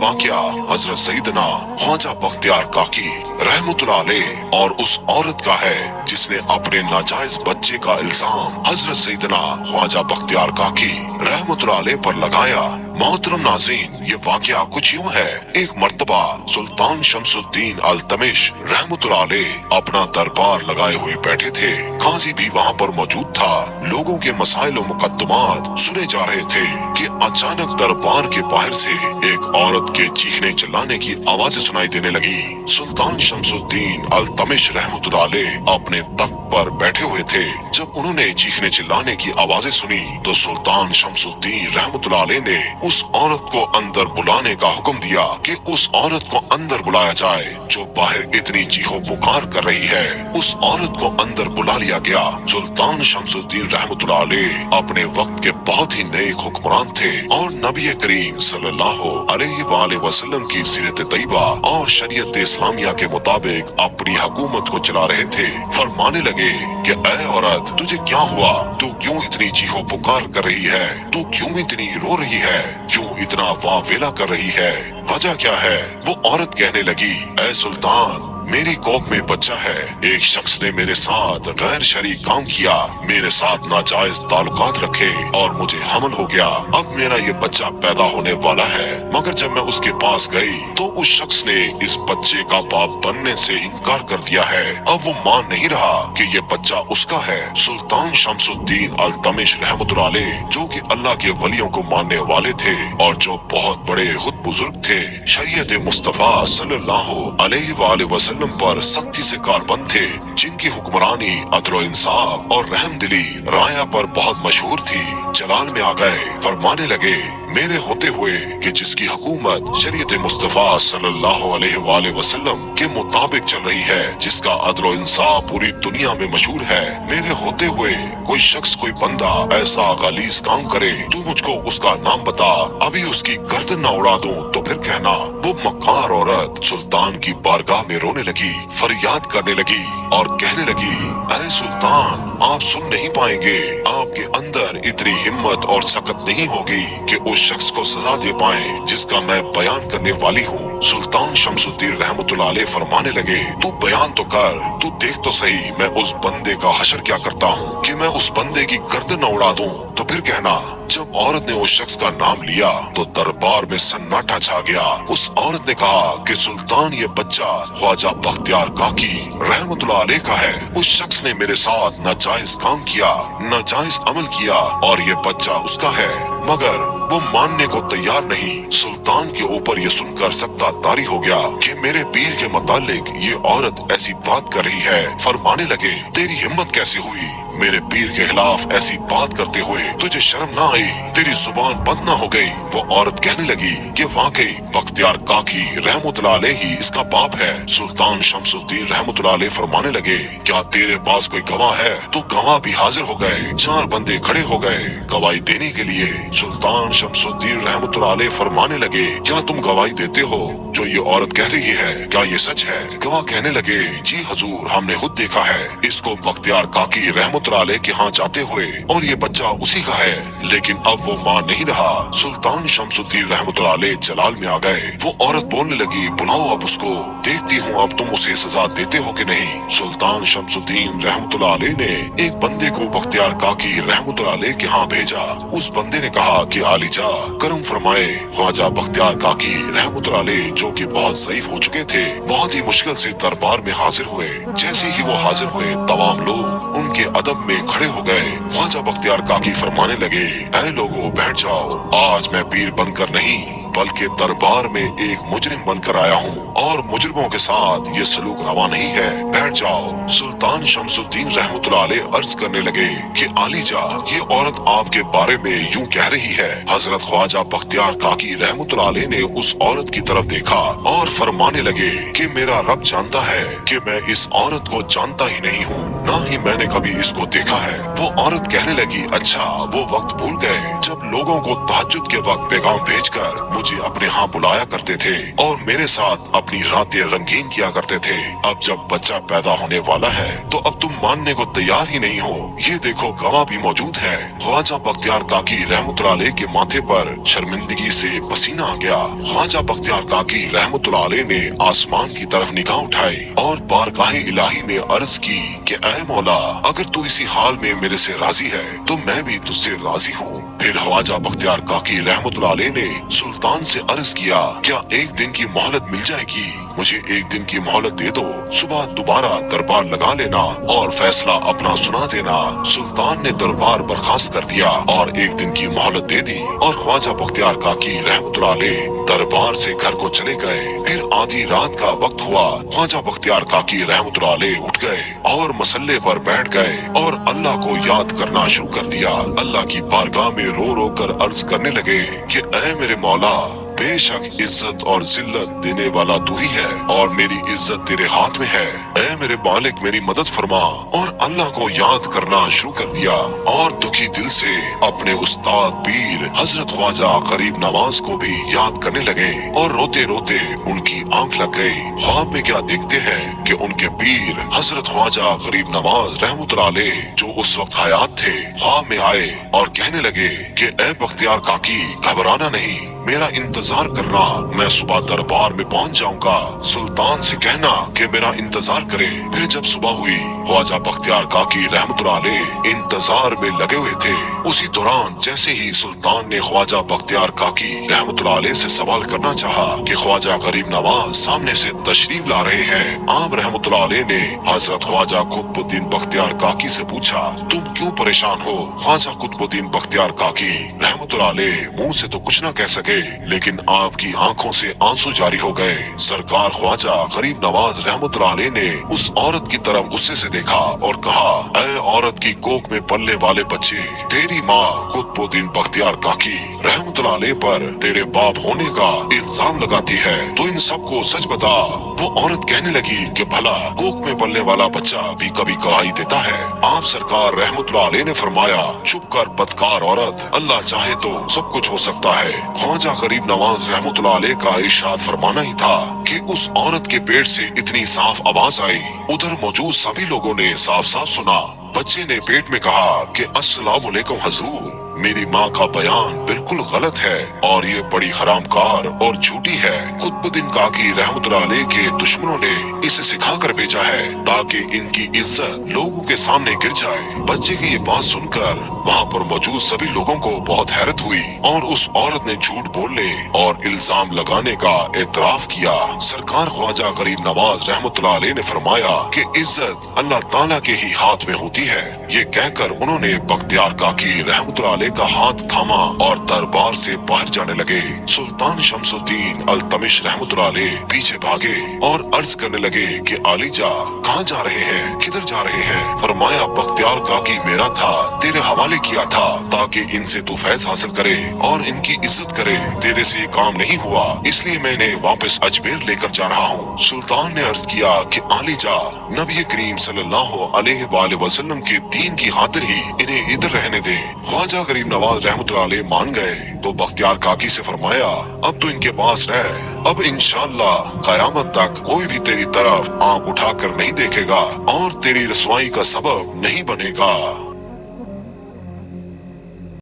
वाकया हजरत सईदना ख्वाजा बख्तियार काकी रहमतुल्लाह अलैह और उस औरत का है जिसने अपने नाजायज बच्चे का इल्जाम हजरत सईदना ख्वाजा बख्तियार काकी रहमतुल्लाह अलैह पर लगाया। मोहतरम नाज़रीन, ये वाकया कुछ यूँ है। एक मर्तबा सुल्तान शमसुद्दीन अल्तमिश रहमतुल्लाह अलैह अपना दरबार लगाए हुए बैठे थे। काजी भी वहाँ पर मौजूद था। लोगों के मसाइल और मुकद्दमात सुने जा रहे थे कि अचानक दरबार के बाहर से एक औरत के चीखने चिल्लाने की आवाजें सुनाई देने लगी। सुल्तान शमसुद्दीन अल्तमिश रहमतुल्लाह अलैह अपने तख्त पर बैठे हुए थे। जब उन्होंने चीखने चिल्लाने की आवाजें सुनी तो सुल्तान शमसुद्दीन रहमतुल्लाह अलैह ने उस औरत को अंदर बुलाने का हुक्म दिया कि उस औरत को अंदर बुलाया जाए जो बाहर इतनी चीखों पुकार कर रही है। उस औरत को अंदर बुला लिया गया। सुल्तान शमसुद्दीन रहमतुल्लाह अलैह अपने वक्त के बहुत ही नेक हुक्मरान थे और नबी करीम सल्लल्लाहु अलैहि वसल्लम की सीरत तैयबा और शरीयत इस्लामिया के मुताबिक अपनी हुकूमत को चला रहे थे। फरमाने लगे कि ऐ औरत, तुझे क्या हुआ? तू क्यों इतनी चीखों पुकार कर रही है? तू क्यों इतनी रो रही है? क्यों इतना वावेला कर रही है? वजह क्या है? वो औरत कहने लगी, ऐ सुल्तान, मेरी कोख में बच्चा है। एक शख्स ने मेरे साथ गैर शरीक काम किया, मेरे साथ नाजायज ताल्लुकात रखे और मुझे हमल हो गया। अब मेरा ये बच्चा पैदा होने वाला है, मगर जब मैं उसके पास गई तो उस शख्स ने इस बच्चे का बाप बनने से इनकार कर दिया है। अब वो मान नहीं रहा कि ये बच्चा उसका है। सुल्तान शमसुद्दीन अल्तमिश रहमतुल्लाह अलैह, जो कि अल्लाह के वलियों को मानने वाले थे और जो बहुत बड़े खुद बुजुर्ग थे, शरीयत मुस्तफा सल्लल्लाहु अलैहि वसल्लम पर सख्ती से कारबंद थे, जिनकी हुक्मरानी अदल और इंसाफ और रहमदिली राया पर बहुत मशहूर थी, जलाल में आ गए। फरमाने लगे, मेरे होते हुए कि जिसकी हुकूमत शरीयत मुस्तफा सल्लल्लाहु अलैहि वसल्लम के मुताबिक चल रही है, जिसका अदल और इंसाफ पूरी दुनिया में मशहूर है, मेरे होते हुए कोई शख्स, कोई बंदा ऐसा गलीज काम करे, तू मुझको उसका नाम बता, अभी उसकी गर्दन न उड़ा दूं तो फिर कहना। वो मक्कार औरत सुल्तान की बारगाह में रोने लगी, फरियाद करने लगी और कहने लगी, ऐ सुल्तान, आप सुन नहीं पाएंगे, आपके अंदर इतनी हिम्मत और सकत नहीं होगी कि उस शख्स को सजा दे पाए जिसका मैं बयान करने वाली हूँ। सुल्तान शमसुद्दीन रहमतुल्लाह अलैह फरमाने लगे, तू बयान तो कर, तू देख तो सही मैं उस बंदे का हशर क्या करता हूँ कि मैं उस बंदे की गर्दन न उड़ा दूं तो फिर कहना। जब औरत ने उस शख्स का नाम लिया तो दरबार में सन्नाटा छा गया। उस औरत ने कहा कि सुल्तान, ये बच्चा ख्वाजा बख्तियार काकी रहमतुल्लाह अलैह का है। उस शख्स ने मेरे साथ नाजायज काम किया, नाजायज अमल किया और ये बच्चा उसका है, मगर वो मानने को तैयार नहीं। सुल्तान के ऊपर ये सुनकर सकता तारी हो गया कि मेरे पीर के मुतालिक ये औरत ऐसी बात कर रही है। फरमाने लगे, तेरी हिम्मत कैसे हुई मेरे पीर के खिलाफ ऐसी बात करते हुए? तुझे शर्म ना आई? तेरी जुबान बंद ना हो गई? वो औरत कहने लगी कि वाकई बख्तियार काकी रहमतुल्लाह अलैह ही इसका बाप है। सुल्तान शमसुद्दीन रहमतुल्लाह अलैह फरमाने लगे, क्या तेरे पास कोई गवाह है? तो गवाह भी हाजिर हो गए, 4 बंदे खड़े हो गए गवाही देने के लिए। सुल्तान शमसुद्दीन रहमतुल्लाह अलैह फरमाने लगे, क्या तुम गवाही देते हो जो ये औरत कह रही है? क्या ये सच है? गवाह कहने लगे, जी हजूर, हमने खुद देखा है इसको बख्तियार काकी रहमतुल्लाह अलैह के यहाँ जाते हुए और ये बच्चा उसी का है, लेकिन अब वो मान नहीं रहा। सुल्तान शमसुद्दीन रहमतुल्लाह अलैह जलाल में आ गए। वो औरत बोलने लगी, बुलाओ अब उसको, देखती हूँ अब तुम उसे सजा देते हो कि नहीं। सुल्तान शमसुद्दीन रहमतुल्लाह अलैह ने एक बंदे को बख्तियार काकी रहमतुल्लाह अलैह के यहाँ भेजा। उस बंदे ने कहा कि आलिजा करम फरमाए, ख्वाजा बख्तियार काकी रहमतुल्लाह अलैह, जो कि बहुत ज़ईफ हो चुके थे, बहुत ही मुश्किल से दरबार में हाजिर हुए। जैसे ही वो हाजिर हुए, तमाम लोग उनके अदब में खड़े हो गए। ख्वाजा बख्तियार काकी फरमाने लगे, ऐ लोगों, बैठ जाओ, आज मैं पीर बनकर नहीं बल्कि दरबार में एक मुजरिम बनकर आया हूँ और मुजरिमों के साथ ये सलूक रवा नहीं है, बैठ जाओ। सुल्तान शमसुद्दीन रहमतुल्लाह अलैह अर्ज करने लगे कि आलिजा, ये औरत आपके बारे में यूं कह रही है। हजरत ख्वाजा बख्तियार काकी रहमतुल्लाह अलैह ने उस औरत की तरफ देखा और फरमाने लगे कि मेरा रब जानता है कि मैं इस औरत को जानता ही नहीं हूँ, ना ही मैंने कभी इसको देखा है। वो औरत कहने लगी, अच्छा वो वक्त भूल गए जब लोगों को तहज्जुद के वक्त पैगाम भेजकर मुझे अपने यहाँ बुलाया करते थे और मेरे साथ अपनी रातें रंगीन किया करते थे। अब जब बच्चा पैदा होने वाला है तो अब तुम मानने को तैयार ही नहीं हो। ये देखो गवाह भी मौजूद है। ख्वाजा बख्तियार काकी रहमतुल्लाह अलैह के माथे पर शर्मिंदगी से पसीना आ गया। ख्वाजा बख्तियार काकी रहमतुल्लाह अलैह ने आसमान की तरफ निगाह उठाई और बारगाहे इलाही में अर्ज की कि ऐ मौला, अगर तू इसी हाल में मेरे से राजी है तो मैं भी तुझसे राजी हूँ। फिर ख्वाजा बख्तियार काकी रहमतुल्लाह अलैह ने सुल्तान से अर्ज किया, क्या एक दिन की मोहलत मिल जाएगी? मुझे एक दिन की मोहलत दे दो, सुबह दोबारा दरबार लगा लेना और फैसला अपना सुना देना। सुल्तान ने दरबार बर्खास्त कर दिया और एक दिन की मोहलत दे दी और ख्वाजा बख्तियार काकी रहमतुल्लाह अलैह दरबार से घर को चले गए। फिर आधी रात का वक्त हुआ। ख्वाजा बख्तियार काकी रहमतुल्लाह अलैह उठ गए और मसल्ले पर बैठ गए और अल्लाह को याद करना शुरू कर दिया। अल्लाह की बारगाह में रो रो कर अर्ज करने लगे कि ऐ मेरे मौला, बेशक इज्जत और जिल्लत देने वाला तू ही है और मेरी इज्जत तेरे हाथ में है। ऐ मेरे मालिक, मेरी मदद फरमा। और अल्लाह को याद करना शुरू कर दिया और दुखी दिल से अपने उस्ताद पीर हजरत ख्वाजा गरीब नवाज को भी याद करने लगे और रोते रोते उनकी आंख लग गई। ख्वाब में क्या देखते हैं कि उनके पीर हजरत ख्वाजा गरीब नवाज रहमतुल्लाह अलैह जो उस वक्त हयात थे, ख्वाब में आए और कहने लगे कि ऐ बख्तियार काकी, घबराना नहीं, मेरा इंतजार करना, मैं सुबह दरबार में पहुंच जाऊंगा। सुल्तान से कहना कि मेरा इंतजार करे। फिर जब सुबह हुई, ख्वाजा बख्तियार काकी रहमतुल्लाह अलैह इंतजार में लगे हुए थे। उसी दौरान जैसे ही सुल्तान ने ख्वाजा बख्तियार काकी रहमतुल्लाह अलैह से सवाल करना चाहा कि ख्वाजा गरीब नवाज सामने से तशरीफ ला रहे हैं, आप रहमतुल्लाह अलैह ने हजरत ख्वाजा कुतुबुद्दीन बख्तियार काकी से पूछा, तुम क्यों परेशान हो? ख्वाजा कुतुबुद्दीन बख्तियार काकी रहमतुल्लाह अलैह मुंह से तो कुछ न कह सके, लेकिन आपकी आंखों से आंसू जारी हो गए। सरकार ख्वाजा गरीब नवाज रहमतुल्लाह अलैह ने उस औरत की तरफ गुस्से से देखा और कहा, ऐ औरत की कोख में पलने वाले बच्चे, तेरी माँ कुतुबुद्दीन बख्तियार काकी रहमतुल्लाह अलैह पर तेरे बाप होने का इल्जाम लगाती है, तो इन सबको सच बता। वो औरत कहने लगी कि भला कोख में पलने वाला बच्चा भी कभी गवाही देता है? आप सरकार रहमतुल्लाह अलैह ने फरमाया, चुप कर बदकार औरत, अल्लाह चाहे तो सब कुछ हो सकता है। ख्वाजा गरीब नवाज रहमतुल्लाह अलैह का इरशाद फरमाना ही था कि उस औरत के पेट से इतनी साफ आवाज आई। उधर मौजूद सभी लोगों ने साफ साफ सुना। बच्चे ने पेट में कहा कि अस्सलाम वालेकुम हजूर, मेरी माँ का बयान बिल्कुल गलत है और ये बड़ी हरामकार और झूठी है। कुतुबुद्दीन काकी रहमतुल्लाह अलैह के दुश्मनों ने इसे सिखा कर भेजा है ताकि इनकी इज्जत लोगों के सामने गिर जाए। बच्चे की ये बात सुनकर वहाँ पर मौजूद सभी लोगों को बहुत हैरत हुई और उस औरत ने झूठ बोलने और इल्जाम लगाने का एतराफ किया। सरकार ख्वाजा गरीब नवाज रहमतुल्लाह अलैह ने फरमाया कि इज्जत अल्लाह ताला के ही हाथ में होती है। ये कहकर उन्होंने बख्तियार काकी रहमतुल्लाह अलैह का हाथ थामा और दरबार से बाहर जाने लगे। सुल्तान शमसुद्दीन अल्तमिश रहमतुल्लाह अलैह पीछे भागे और अर्ज करने लगे कि आलीजा, कहाँ जा रहे हैं, किधर जा रहे हैं? फरमाया, बख्तियार काकी मेरा था, तेरे हवाले किया था ताकि इनसे तू फैज हासिल करे और इनकी इज्जत करे। तेरे से ये काम नहीं हुआ, इसलिए मैंने वापस अजमेर लेकर जा रहा हूँ। सुल्तान ने अर्ज किया कि आलीजा, नबी करीम सल्लल्लाहु अलैहि वसल्लम के दीन की खातिर ही इन्हें इधर रहने दे। ख्वाजा गरीब नवाज रहमतुल्लाह अलैह मान गए तो बख्तियार काकी से फरमाया, अब तो इनके पास रह, अब इंशाअल्लाह कयामत तक कोई भी तेरी तरफ आंख उठाकर नहीं देखेगा और तेरी रसवाई का सबब नहीं बनेगा।